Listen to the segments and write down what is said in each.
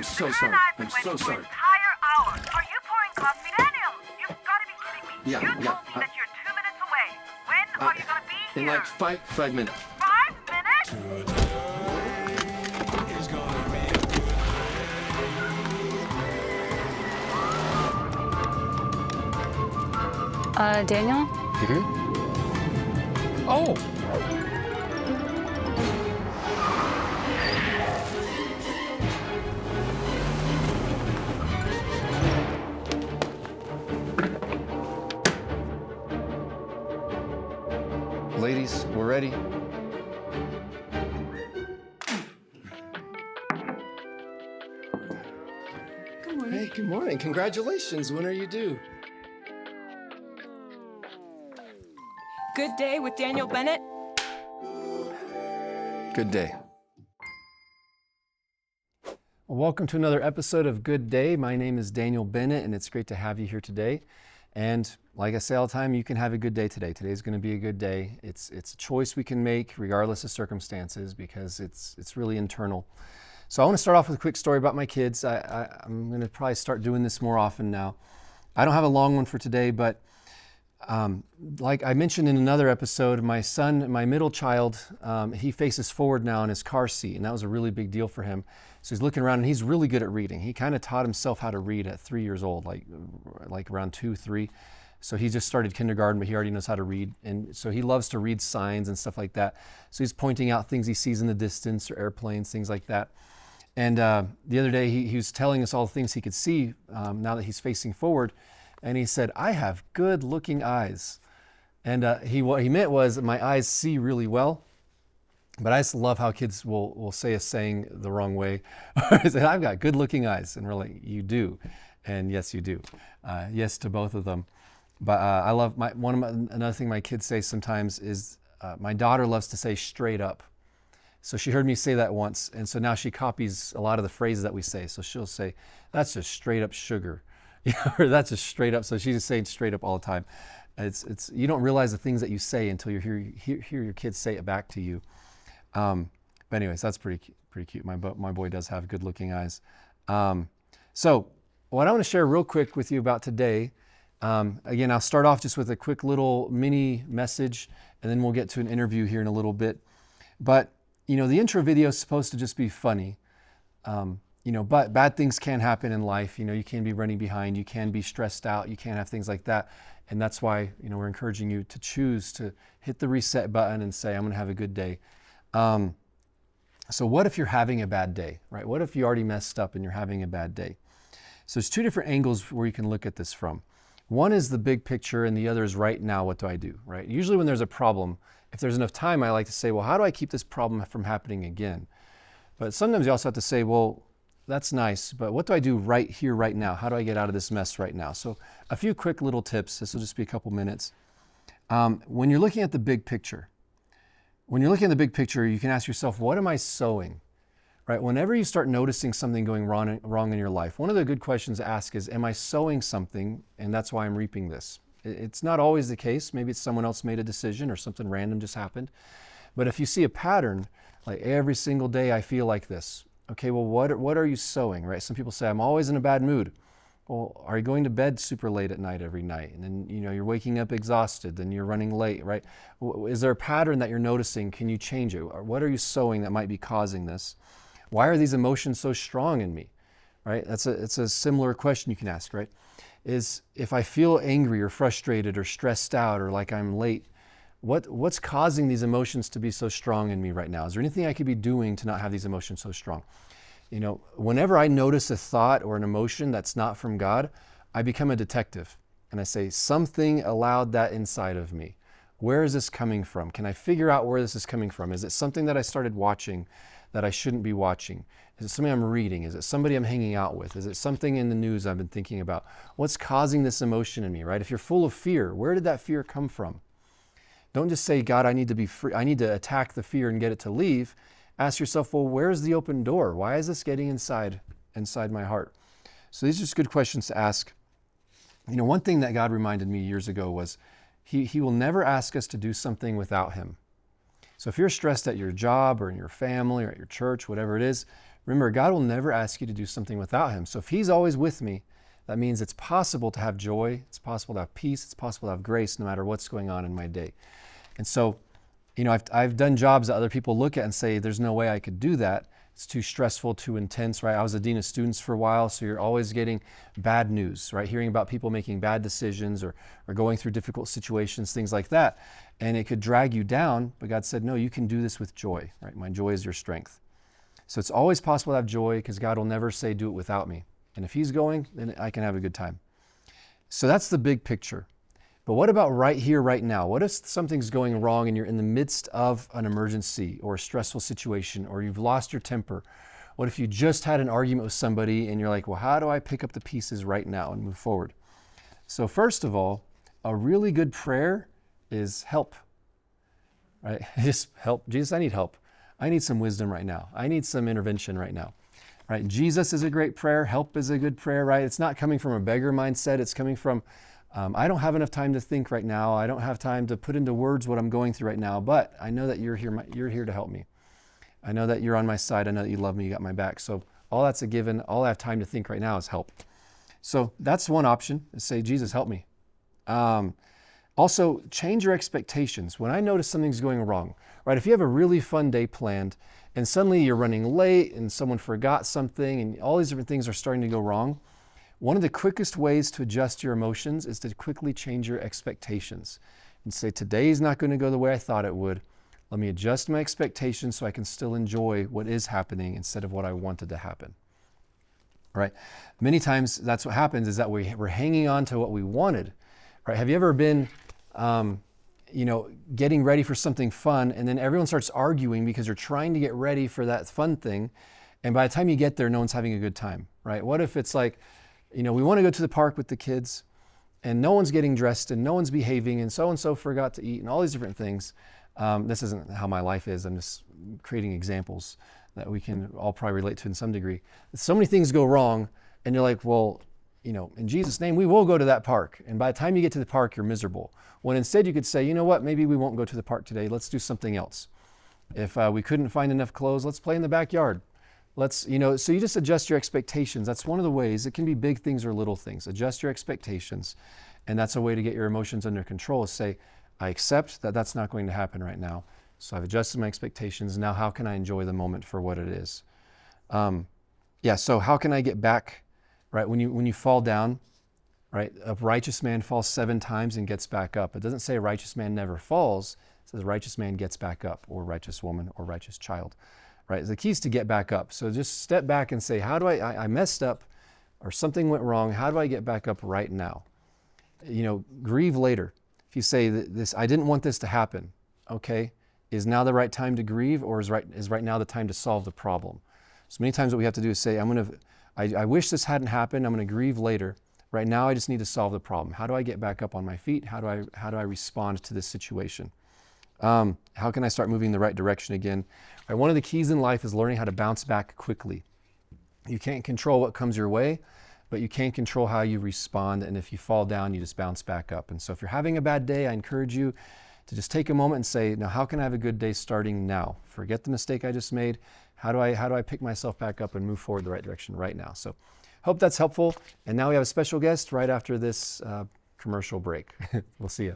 I'm so sorry. I'm so sorry. Entire hour. Are you pouring coffee? Daniel, you've got to be kidding me. Yeah, you yeah, told me that you're 2 minutes away. When are you going to be In here? like five minutes. 5 minutes? Daniel? Mm-hmm. Oh! Ladies, we're ready. Good morning. Hey, good morning. Congratulations. When are you due? Good day with Daniel Bennett. Good day. Well, welcome to another episode of Good Day. My name is Daniel Bennett, and it's great to have you here today. And like I say all the time, you can have a good day today. Today's going to be a good day. It's a choice we can make regardless of circumstances because it's really internal. So I want to start off with a quick story about my kids. I'm going to probably start doing this more often now. I don't have a long one for today, but like I mentioned in another episode, my son, my middle child, he faces forward now in his car seat, and that was a really big deal for him. So he's looking around, and he's really good at reading. He kind of taught himself how to read at 3 years old, like around 2, 3. So he just started kindergarten, but he already knows how to read. And so he loves to read signs and stuff like that. So he's pointing out things he sees in the distance or airplanes, things like that. And the other day, he was telling us all the things he could see now that he's facing forward. And he said, "I have good looking eyes." And what he meant was, my eyes see really well. But I just love how kids will say a saying the wrong way. They say, "I've got good looking eyes." And we're like, "You do." And yes, you do. Yes to both of them. But I love, another thing my kids say sometimes is, my daughter loves to say straight up. So she heard me say that once. And so now she copies a lot of the phrases that we say. So she'll say, "That's just straight up sugar." Or "That's just straight up." So she's just saying straight up all the time. It's you don't realize the things that you say until you hear your kids say it back to you. But anyways, that's pretty cute. My boy does have good looking eyes. So what I want to share real quick with you about today, again, I'll start off just with a quick little mini message, and then we'll get to an interview here in a little bit. But the intro video is supposed to just be funny. But bad things can happen in life. You can be running behind, you can be stressed out, you can have things like that. And that's why, we're encouraging you to choose to hit the reset button and say, "I'm going to have a good day." So what if you're having a bad day, right? What if you already messed up and you're having a bad day? So there's two different angles where you can look at this from. One is the big picture and the other is right now, what do I do, right? Usually when there's a problem, if there's enough time, I like to say, well, how do I keep this problem from happening again? But sometimes you also have to say, well, that's nice, but what do I do right here, right now? How do I get out of this mess right now? So a few quick little tips. This will just be a couple minutes. When you're looking at the big picture, you can ask yourself, what am I sowing? Right? Whenever you start noticing something going wrong in your life, one of the good questions to ask is, am I sowing something and that's why I'm reaping this? It's not always the case. Maybe it's someone else made a decision or something random just happened. But if you see a pattern, like every single day I feel like this, okay, well, what are you sowing, right? Some people say, I'm always in a bad mood. Well, are you going to bed super late at night every night? And then, you're waking up exhausted, then you're running late, right? Is there a pattern that you're noticing? Can you change it? Or what are you sowing that might be causing this? Why are these emotions so strong in me, right? It's a similar question you can ask, right? Is if I feel angry or frustrated or stressed out or like I'm late, what's causing these emotions to be so strong in me right now? Is there anything I could be doing to not have these emotions so strong? Whenever I notice a thought or an emotion that's not from God, I become a detective and I say, something allowed that inside of me. Where is this coming from? Can I figure out where this is coming from? Is it something that I started watching that I shouldn't be watching? Is it something I'm reading? Is it somebody I'm hanging out with? Is it something in the news I've been thinking about? What's causing this emotion in me, right? If you're full of fear, where did that fear come from? Don't just say, God, I need to be free. I need to attack the fear and get it to leave. Ask yourself, well, where's the open door? Why is this getting inside my heart? So these are just good questions to ask. One thing that God reminded me years ago was He will never ask us to do something without Him. So if you're stressed at your job or in your family or at your church, whatever it is, Remember, God will never ask you to do something without him. So if he's always with me, that means it's possible to have joy, it's possible to have peace, it's possible to have grace no matter what's going on in my day. And so, I've done jobs that other people look at and say, there's no way I could do that. It's too stressful, too intense, right? I was a dean of students for a while, so you're always getting bad news, right? Hearing about people making bad decisions or going through difficult situations, things like that. And it could drag you down, but God said, no, you can do this with joy, right? My joy is your strength. So it's always possible to have joy because God will never say, do it without me. And if he's going, then I can have a good time. So that's the big picture. But what about right here, right now? What if something's going wrong and you're in the midst of an emergency or a stressful situation, or you've lost your temper? What if you just had an argument with somebody and you're like, well, how do I pick up the pieces right now and move forward? So first of all, a really good prayer is help, right? Just help. Jesus, I need help. I need some wisdom right now. I need some intervention right now, right? Jesus is a great prayer. Help is a good prayer, right? It's not coming from a beggar mindset. It's coming from, I don't have enough time to think right now. I don't have time to put into words what I'm going through right now, but I know that you're here to help me. I know that you're on my side. I know that you love me. You got my back. So all that's a given. All I have time to think right now is help. So that's one option, is say, Jesus, help me. Also, change your expectations. When I notice something's going wrong, right? If you have a really fun day planned and suddenly you're running late and someone forgot something and all these different things are starting to go wrong, one of the quickest ways to adjust your emotions is to quickly change your expectations and say, today's not going to go the way I thought it would. Let me adjust my expectations so I can still enjoy what is happening instead of what I wanted to happen. Right? Many times that's what happens, is that we're hanging on to what we wanted. Right? Have you ever been, getting ready for something fun, and then everyone starts arguing because you're trying to get ready for that fun thing, and by the time you get there, no one's having a good time, right? What if it's like, we want to go to the park with the kids, and no one's getting dressed, and no one's behaving, and so forgot to eat, and all these different things. This isn't how my life is. I'm just creating examples that we can all probably relate to in some degree. So many things go wrong, and you're like, well, in Jesus' name, we will go to that park. And by the time you get to the park, you're miserable. When instead you could say, you know what, maybe we won't go to the park today. Let's do something else. If we couldn't find enough clothes, let's play in the backyard. So you just adjust your expectations. That's one of the ways. It can be big things or little things. Adjust your expectations. And that's a way to get your emotions under control, is say, I accept that that's not going to happen right now. So I've adjusted my expectations. Now how can I enjoy the moment for what it is? So how can I get back? Right, when you fall down, right, a righteous man falls 7 times and gets back up. It doesn't say a righteous man never falls. It says a righteous man gets back up, or righteous woman, or righteous child. Right, the key is to get back up. So just step back and say, how do I messed up, or something went wrong. How do I get back up right now? Grieve later. If you say this, I didn't want this to happen. Okay, is now the right time to grieve, or is right now the time to solve the problem? So many times what we have to do is say, I wish this hadn't happened. I'm going to grieve later. Right now, I just need to solve the problem. How do I get back up on my feet? How do I respond to this situation? How can I start moving in the right direction again? Right, one of the keys in life is learning how to bounce back quickly. You can't control what comes your way, but you can control how you respond. And if you fall down, you just bounce back up. And so if you're having a bad day, I encourage you to just take a moment and say, now, how can I have a good day starting now? Forget the mistake I just made. How do I pick myself back up and move forward the right direction right now? So hope that's helpful. And now we have a special guest right after this commercial break. We'll see you.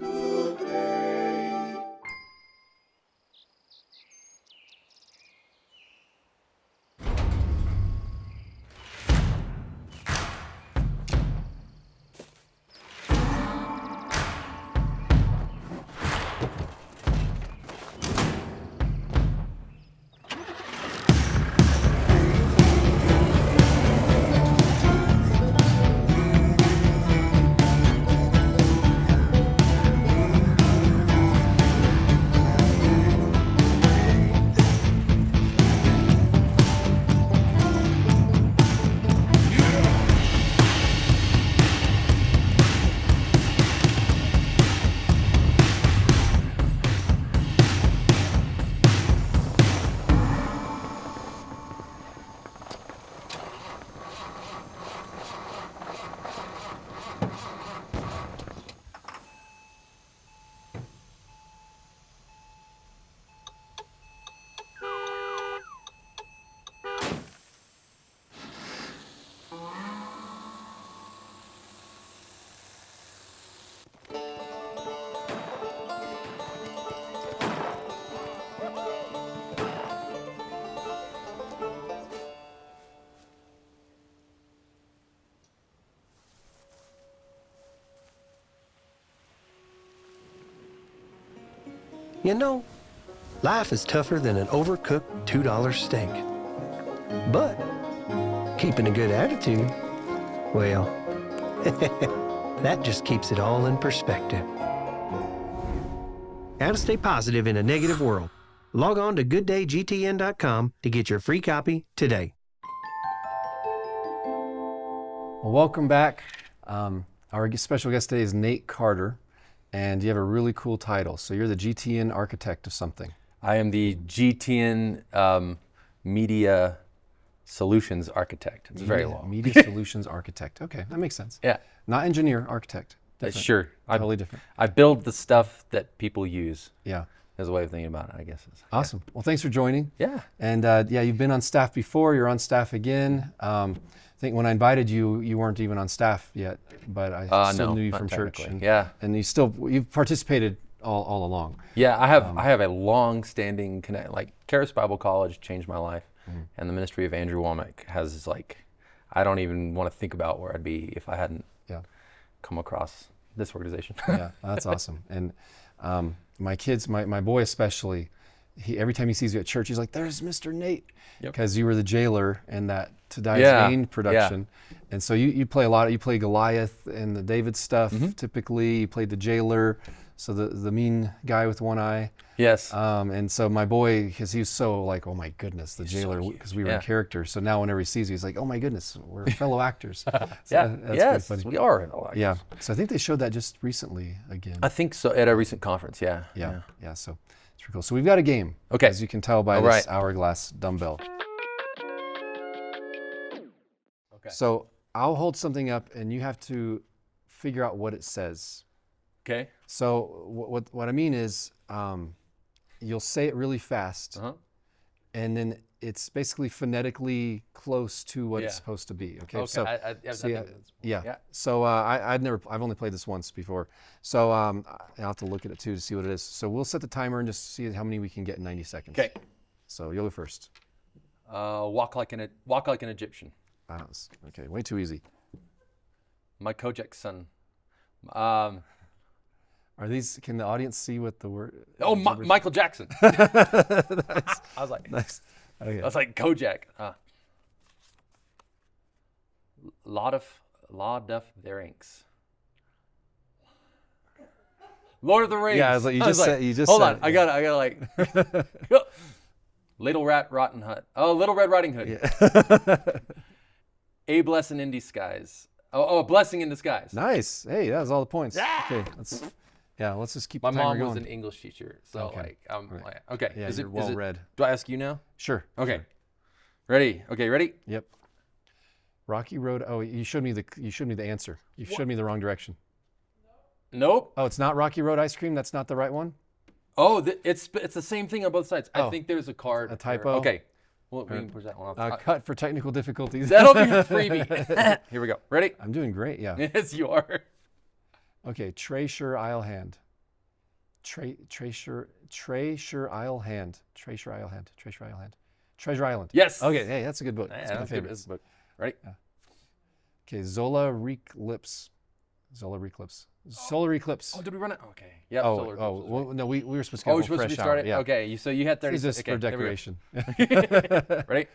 You know, life is tougher than an overcooked $2 steak. But keeping a good attitude, well, that just keeps it all in perspective. How to stay positive in a negative world. Log on to gooddayGTN.com to get your free copy today. Well, welcome back. Our special guest today is Nate Carter, and you have a really cool title. So you're the GTN architect of something. I am the GTN Media Solutions Architect. It's very long. Media Solutions Architect. Okay, that makes sense. Yeah. Not engineer, architect. Different. Sure. Totally different. I build the stuff that people use. Yeah. As a way of thinking about it, I guess. Awesome. Well, thanks for joining. Yeah. And yeah, you've been on staff before. You're on staff again. I think when I invited you, you weren't even on staff yet, but I still knew you from church. And, yeah. And you've participated all along. Yeah, I have a long-standing connect. Like 𝗺𝗃 Bible College changed my life, and the ministry of 𝗺𝗃 has I don't even want to think about where I'd be if I hadn't come across this organization. Yeah, that's awesome. And my kids, my boy especially, every time he sees you at church, he's like, "There's Mr. Nate," because you were the jailer in that To Die's Vain production. Yeah. And so you play a lot. You play Goliath and the David stuff. Typically, you played the jailer, so the mean guy with one eye. Yes. And so my boy, because he was so like, oh my goodness, the jailer, because we were in character. So now whenever he sees you, he's like, oh my goodness, we're fellow actors. So yes, we are. Yeah. So I think they showed that just recently again. I think so, at a recent conference. Yeah. Yeah. So it's pretty cool. So we've got a game. Okay. As you can tell by this hourglass dumbbell. Okay. So I'll hold something up and you have to figure out what it says. Okay. So what I mean is, you'll say it really fast, and then it's basically phonetically close to what it's supposed to be. Okay. Okay. So yeah. So I've only played this once before. So I'll have to look at it too to see what it is. So we'll set the timer and just see how many we can get in 90 seconds. Okay. So you'll go first. Walk like an Egyptian. Okay. Way too easy. My Kojak's son. Are these? Can the audience see what the word? Oh, Michael Jackson. Nice. I was like, nice. Okay. I was like Kojak. Lot of their inks. Lord of the Rings. Yeah, I was like, you just said. Hold on, I got like. Little Red Riding Hood. Oh, Little Red Riding Hood. Yeah. A blessing in disguise. Oh, a blessing in disguise. Nice. Hey, that was all the points. Yeah. Okay. Let's just keep My the timer mom going. was an English teacher, so Okay. okay. Yeah, you're well read. Do I ask you now? Sure. Okay. Ready? Okay, ready? Yep. Rocky Road. Oh, you showed me the answer. You showed me the wrong direction. Nope. Oh, it's not Rocky Road ice cream. That's not the right one. Oh, it's the same thing on both sides. I think there's a card. A typo. Okay. Well, we can push that one off. Cut for technical difficulties. That'll be a freebie. Here we go. Ready? I'm doing great. Yeah. Yes, you are. Okay. 𝗺𝗃 Isle Hand. 𝗺𝗃 Isle Hand. 𝗺𝗃 Isle Hand. 𝗺𝗃 Isle Hand. Treasure Island. Yes. Okay. Hey, that's a good book. Yeah, That's one of my favorites. book. Ready? Yeah. Okay. 𝗁𝗃𝗋𝗄𝗄. Solar eclipse. Oh, did we run it? Okay. Yeah. Well, no, we were supposed to go we're supposed to fresh restart hour. it? Yeah. Okay, so you had 30 This is seconds. for decoration. Ready?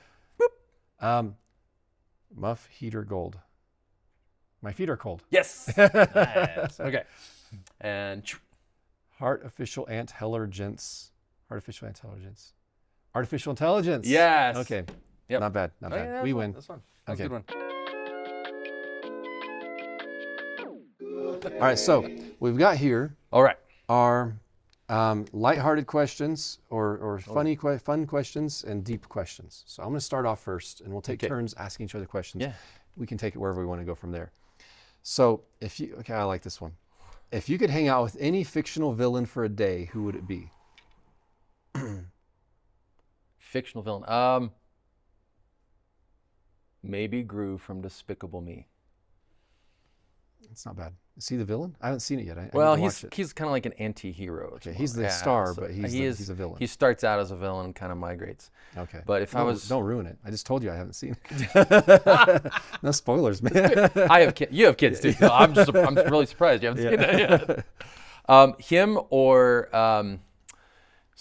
Muff heater gold. My feet are cold. Yes. Nice. Okay. And Artificial intelligence. Artificial intelligence. Artificial intelligence. yes. Okay. Yep. Not bad. Not Oh, bad. yeah, We that's win. That's fun. That's Okay. a good one. All right. So we've got here All right. our lighthearted questions or fun questions and deep questions. So I'm going to start off first, and we'll take turns asking each other questions. Yeah. We can take it wherever we want to go from there. So I like this one. If you could hang out with any fictional villain for a day, who would it be? Fictional villain. Maybe Gru from Despicable Me. It's not bad. Is he the villain? I haven't seen it yet. I Well, need to watch it. he's kind of like an anti-hero. Okay, he's the star, but he's a villain. He starts out as a villain and kind of migrates. Okay. But if I was... Don't ruin it. I just told you I haven't seen it. No spoilers, man. I have kids. You have kids too. No, I'm really surprised you haven't seen that yet. Him or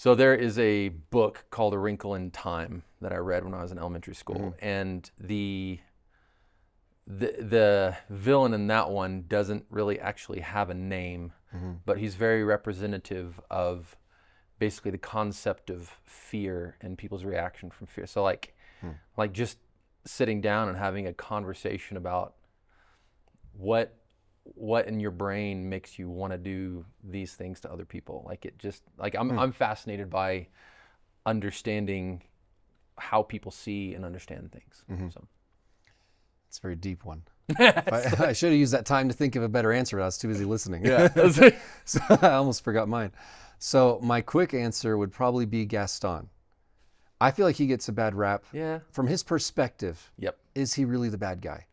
So there is a book called A Wrinkle in Time that I read when I was in elementary school, and the villain in that one doesn't really actually have a name, but he's very representative of basically the concept of fear and people's reaction from fear. So like just sitting down and having a conversation about what in your brain makes you want to do these things to other people. Like it just, like I'm fascinated by understanding how people see and understand things. So It's a very deep one. I should have used that time to think of a better answer, but I was too busy listening. Yeah. So I almost forgot mine. So my quick answer would probably be Gaston. I feel like he gets a bad rap. Yeah. From his perspective, Yep. is he really the bad guy?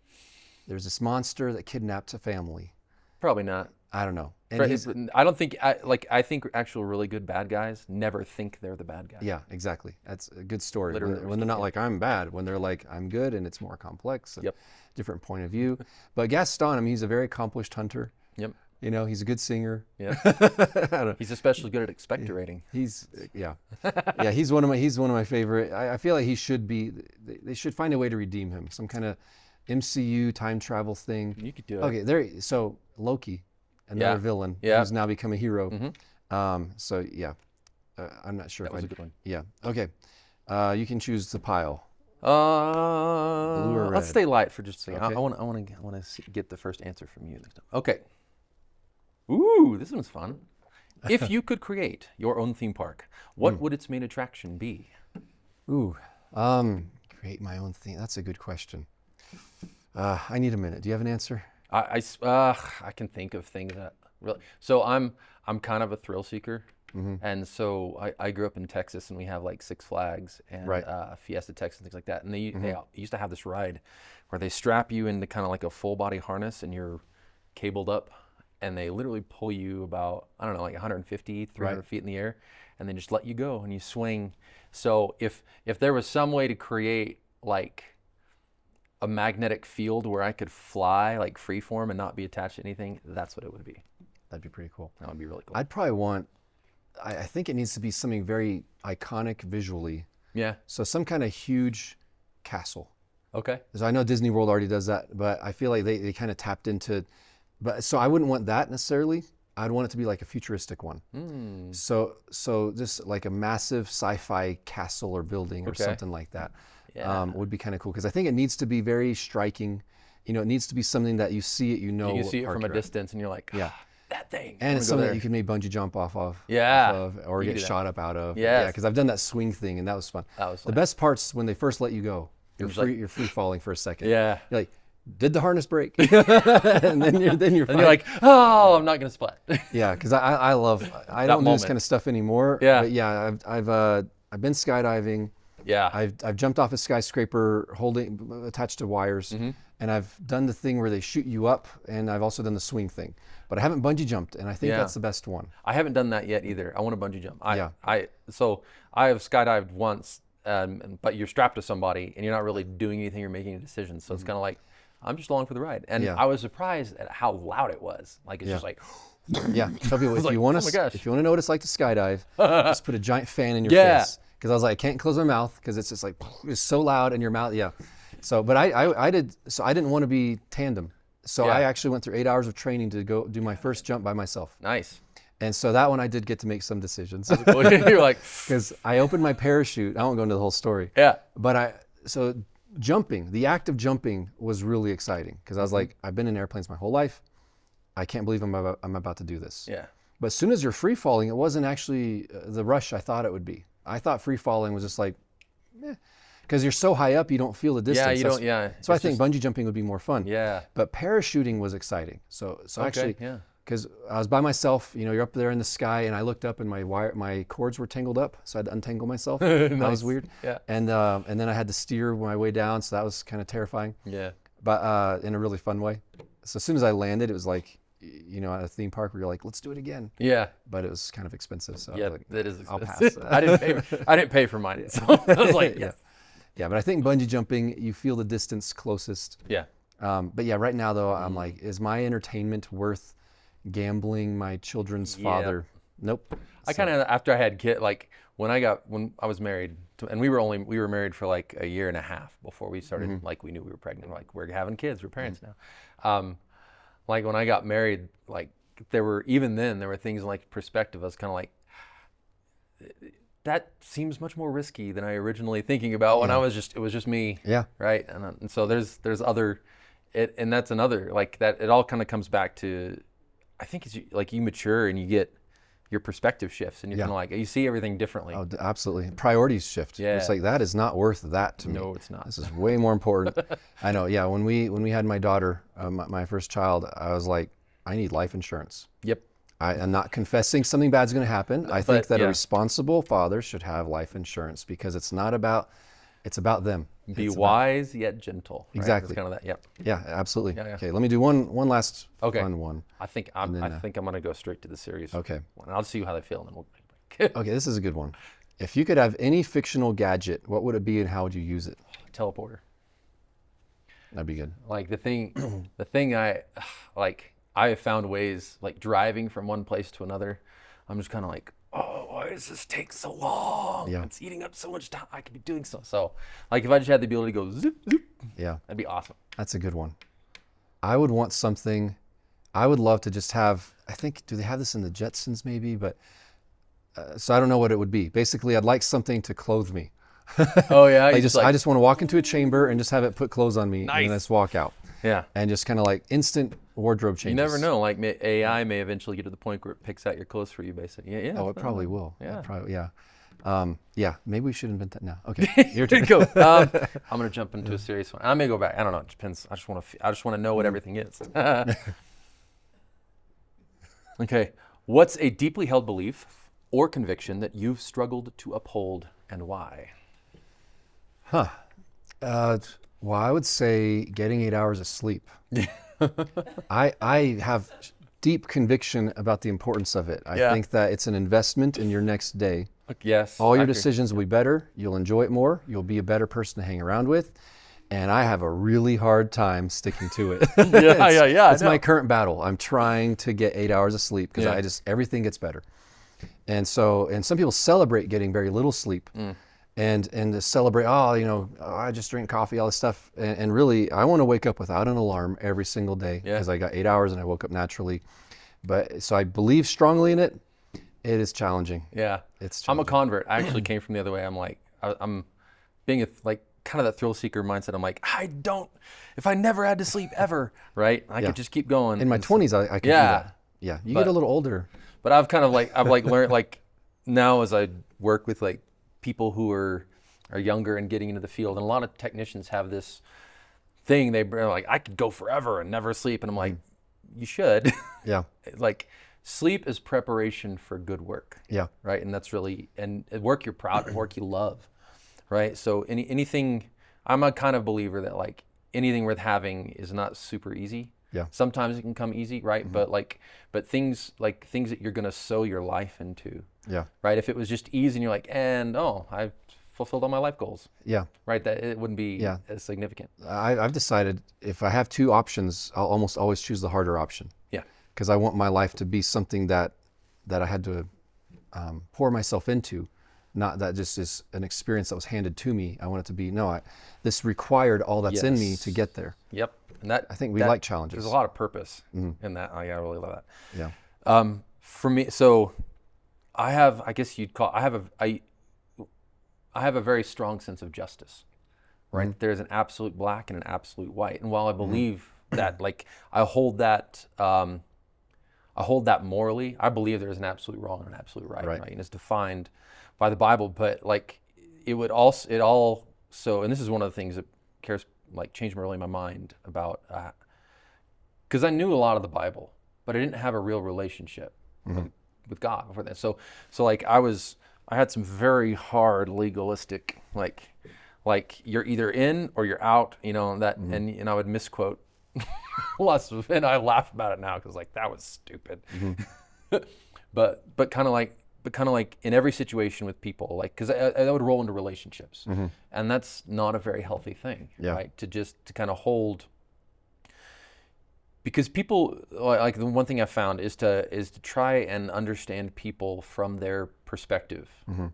There's this monster that kidnapped a family. Probably not. I don't know. And I don't think, I think actual really good bad guys never think they're the bad guy. yeah, exactly. That's a good story. Literally When they're not like, I'm bad, when they're like, I'm good, and it's more complex, and different point of view. But Gaston, I mean, he's a very accomplished hunter. Yep. You know, he's a good singer. Yeah. He's especially good at expectorating. He's he's one of my favorite. I feel like he should be. They should find a way to redeem him. Some kind of MCU time travel thing. You could do it. Okay, there. So Loki, another villain, who's now become a hero. So yeah, I'm not sure That if was a good one. Yeah. Okay. You can choose the pile. Blue or Let's red? stay light for just a second. Okay. I want to get the first answer from you next time. Okay. Ooh, this one's fun. If you could create your own theme park, what would its main attraction be? Ooh, create my own thing. That's a good question. I need a minute. Do you have an answer? I can think of things that really. So I'm kind of a thrill seeker, and so I grew up in Texas, and we have like Six Flags and Fiesta Texas and things like that. And they used to have this ride where they strap you into kind of like a full body harness, and you're cabled up, and they literally pull you about, I don't know, like 150, 300 feet in the air, and then just let you go and you swing. So if there was some way to create like a magnetic field where I could fly like freeform and not be attached to anything, that's what it would be. That'd be pretty cool. That would be really cool. I'd probably want. I think it needs to be something very iconic visually. Yeah. So some kind of huge castle. Okay. So I know Disney World already does that, but I feel like they kind of tapped into. But so I wouldn't want that necessarily. I'd want it to be like a futuristic one. So just like a massive sci-fi castle or building or something like that would be kind of cool, because I think it needs to be very striking. You know, it needs to be something that you see it, you know. You what see it park from a you're at. distance, and you're like, that thing. And it's I'm gonna something go that there. you can maybe bungee jump off of. Or You get do that. shot up out of. Yes. Yeah, because I've done that swing thing, and that was fun. That was The fun. best part's when they first let you go. You're just like- free. You're free falling for a second. Yeah. You're like, did the harness break? and then you're And fine. you're like, oh, I'm not gonna splat. Yeah, because I love. I That don't do this moment. kind of stuff anymore. Yeah. But yeah, I've been skydiving. Yeah. I've jumped off a skyscraper attached to wires, and I've done the thing where they shoot you up, and I've also done the swing thing. But I haven't bungee jumped, and I think that's the best one. I haven't done that yet either. I want to bungee jump. So I have skydived once, but you're strapped to somebody and you're not really doing anything or making any decisions. So it's kind of like, I'm just along for the ride. And I was surprised at how loud it was. Like it's just like, Yeah, tell people if like, you want oh my gosh. to know what it's like to skydive, just put a giant fan in your face. Because I was like, I can't close my mouth because it's just like it's so loud in your mouth. Yeah. So, but I didn't want to be tandem. So I actually went through 8 hours of training to go do my first jump by myself. nice. And so that one I did get to make some decisions. You're like, Because I opened my parachute. I won't go into the whole story. yeah. But jumping, the act of jumping was really exciting because I was like, I've been in airplanes my whole life. I can't believe I'm about to do this. Yeah. But as soon as you're free falling, it wasn't actually the rush I thought it would be. I thought free falling was just like, because you're so high up, you don't feel the distance. Yeah, you don't, yeah. So I It's think just- bungee jumping would be more fun. Yeah. But parachuting was exciting. So actually, yeah. because I was by myself, you know, you're up there in the sky, and I looked up, and my cords were tangled up, so I had to untangle myself. That was Nice. weird. Yeah. And then I had to steer my way down, so that was kind of terrifying, Yeah. but in a really fun way. So as soon as I landed, it was like, you know, at a theme park where you're like, let's do it again. Yeah. But it was kind of expensive, so I Yeah. was like, That is I'll expensive. pass. I didn't pay for mine. So I was like, yes. Yeah, but I think bungee jumping, you feel the distance closest. Yeah. But yeah, right now though, I'm like, is my entertainment worth gambling my children's father Nope. I kind of, after I had kid, like when I was married, and we were married for like a year and a half before we started, like we knew we were pregnant, like we're having kids, we're parents now. Like when I got married, like there were things in like perspective. I was kind of like, that seems much more risky than I originally thinking about when it was just me. Yeah. Right. And so there's other, and that's another, like that, it all kind of comes back to, I think it's like you mature and you get, your perspective shifts and you're kind of like, you see everything differently. Oh, absolutely. Priorities shift. Yeah. It's like, that is not worth that to me. No, it's not. This is way more important. I know. Yeah. When we had my daughter, my first child, I was like, I need life insurance. Yep. I'm not confessing something bad's going to happen. I think that yeah. a responsible father should have life insurance because it's about them. Be wise yet gentle. Right? Exactly. It's kind of that. Yep. Yeah, absolutely. Yeah. Okay, let me do one last Okay. fun one. I think I'm gonna go straight to the series. Okay. And I'll see how they feel, and then we'll. Okay, this is a good one. If you could have any fictional gadget, what would it be and how would you use it? Teleporter. That'd be good. Like the thing I have found ways, like driving from one place to another. I'm just kind of like, oh, why does this take so long? Yeah. It's eating up so much time. I could be doing so. Like if I just had the ability to go zip, zip, Yeah. that'd be awesome. That's a good one. I would want something, I would love to just have, I think, do they have this in the Jetsons maybe? But, so I don't know what it would be. Basically, I'd like something to clothe me. Oh yeah. I just want to walk into a chamber and just have it put clothes on me and then just walk out. Yeah. And just kind of like instant wardrobe changes. You never know. Like AI may eventually get to the point where it picks out your clothes for you, basically. Yeah. Oh, it probably will. Yeah. Yeah. Maybe we should invent that now. Okay. Your turn. Go. I'm gonna jump into a serious one. I may go back. I don't know. It depends. I just want to know what everything is. Okay. What's a deeply held belief or conviction that you've struggled to uphold and why? Well, I would say getting 8 hours of sleep. I have deep conviction about the importance of it. I think that it's an investment in your next day. Yes. All your I agree. decisions will be better. You'll enjoy it more. You'll be a better person to hang around with. And I have a really hard time sticking to it. Yeah. It's my current battle. I'm trying to get 8 hours of sleep because everything gets better. And some people celebrate getting very little sleep. And to celebrate, I just drink coffee, all this stuff. And really, I want to wake up without an alarm every single day because I got 8 hours and I woke up naturally. So I believe strongly in it. It is challenging. Yeah. It's I'm a challenging. convert. I actually came from the other way. I'm like, I'm being kind of that thrill seeker mindset. I'm like, if I never had to sleep ever, right? I could just keep going. In my 20s, I could do that. Yeah. You get a little older. But I've kind of I've learned now as I work with people who are younger and getting into the field, and a lot of technicians have this thing, they're like, I could go forever and never sleep, and I'm like, you should. Yeah. Sleep is preparation for good work. Yeah. Right, and that's really, and work you're proud of, work you love, right? So anything, I'm a kind of believer that anything worth having is not super easy. Yeah. Sometimes it can come easy, right? But things that you're gonna sow your life into. Yeah. Right. If it was just easy and you're like, I fulfilled all my life goals. Yeah. Right. That it wouldn't be as significant. I've decided if I have two options, I'll almost always choose the harder option. Yeah. Because I want my life to be something that I had to pour myself into, not that just is an experience that was handed to me. I want it to be, this required all that's in me to get there. Yep. And I think we like challenges. There's a lot of purpose in that. I really love that. Yeah. For me, so I have a very strong sense of justice, right? Mm-hmm. There's an absolute black and an absolute white. And while I believe that, I hold that morally, I believe there's an absolute wrong and an absolute right? And it's defined by the Bible. But it also, and this is one of the things that changed really my mind about, because I knew a lot of the Bible, but I didn't have a real relationship with God before that. So I had some very hard legalistic, you're either in or you're out, and I would misquote lots of, and I laugh about it now because that was stupid. but kind of in every situation with people, because I would roll into relationships, and that's not a very healthy thing, right? To kind of hold, because people, like the one thing I found is to try and understand people from their perspective.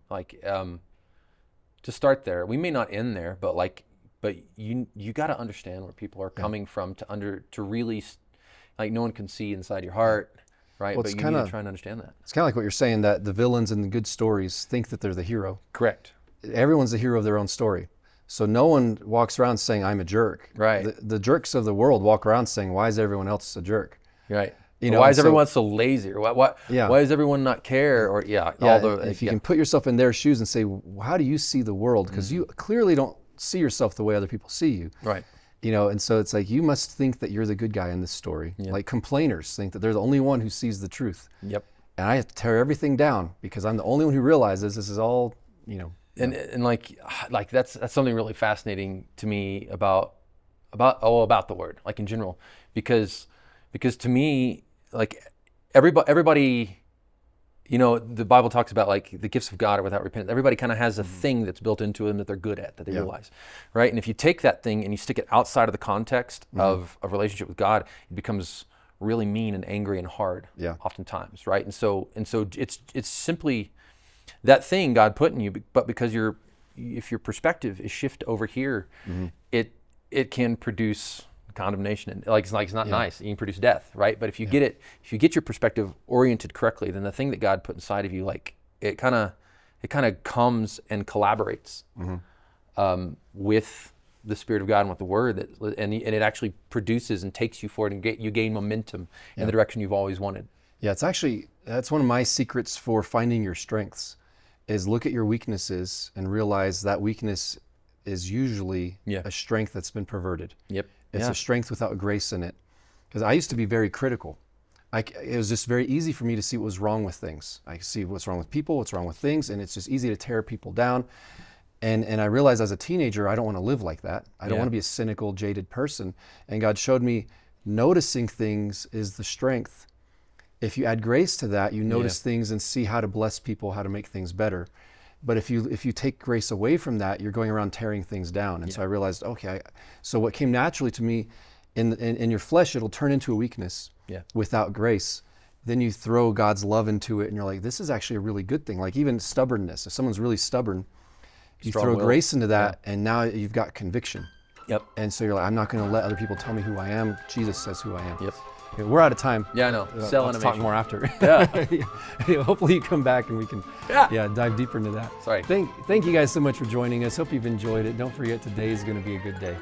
Like to start there. We may not end there, but you got to understand where people are coming from to really, like, no one can see inside your heart, right? Well, but you need to try and understand that. It's kind of like what you're saying, that the villains in the good stories think that they're the hero. Correct. Everyone's the hero of their own story. So no one walks around saying, I'm a jerk. Right. The jerks of the world walk around saying, why is everyone else a jerk? Right. You know, why is everyone so lazy? Or why does everyone not care? Or if you can put yourself in their shoes and say, how do you see the world? Because you clearly don't see yourself the way other people see you. Right. You know, and so it's like, you must think that you're the good guy in this story. Like complainers think that they're the only one who sees the truth. Yep. And I have to tear everything down because I'm the only one who realizes this is all, you know. And like that's something really fascinating to me about the word, like in general, because to me, like everybody, you know, the Bible talks about like the gifts of God are without repentance. Everybody kind of has a thing that's built into them that they're good at, that they realize, right? And if you take that thing and you stick it outside of the context of a relationship with God, it becomes really mean and angry and hard, oftentimes, right? And so it's simply that thing God put in you, but because if your perspective is shift over here, it can produce condemnation, and it's not nice. It can produce death, right? But if you get your perspective oriented correctly, then the thing that God put inside of you, like it kind of comes and collaborates with the Spirit of God and with the Word, and it actually produces and takes you forward, and you gain momentum in the direction you've always wanted. Yeah, that's one of my secrets for finding your strengths, is look at your weaknesses and realize that weakness is usually a strength that's been perverted. Yep. It's a strength without grace in it. Because I used to be very critical. It was just very easy for me to see what was wrong with things. I could see what's wrong with people, what's wrong with things, and it's just easy to tear people down. And I realized as a teenager, I don't want to live like that. I don't want to be a cynical, jaded person. And God showed me noticing things is the strength. If you add grace to that, you notice things and see how to bless people, how to make things better. But if you take grace away from that, you're going around tearing things down. And so I realized, okay, so what came naturally to me, in your flesh, it'll turn into a weakness without grace. Then you throw God's love into it, and you're like, this is actually a really good thing. Like even stubbornness, if someone's really stubborn, you throw grace into that, and now you've got conviction. Yep. And so you're like, I'm not going to let other people tell me who I am. Jesus says who I am. Yep. Okay, we're out of time. Yeah, I know. Let's talk more after. Yeah. Hopefully you come back and we can dive deeper into that. Sorry. Thank you guys so much for joining us. Hope you've enjoyed it. Don't forget, today is going to be a good day.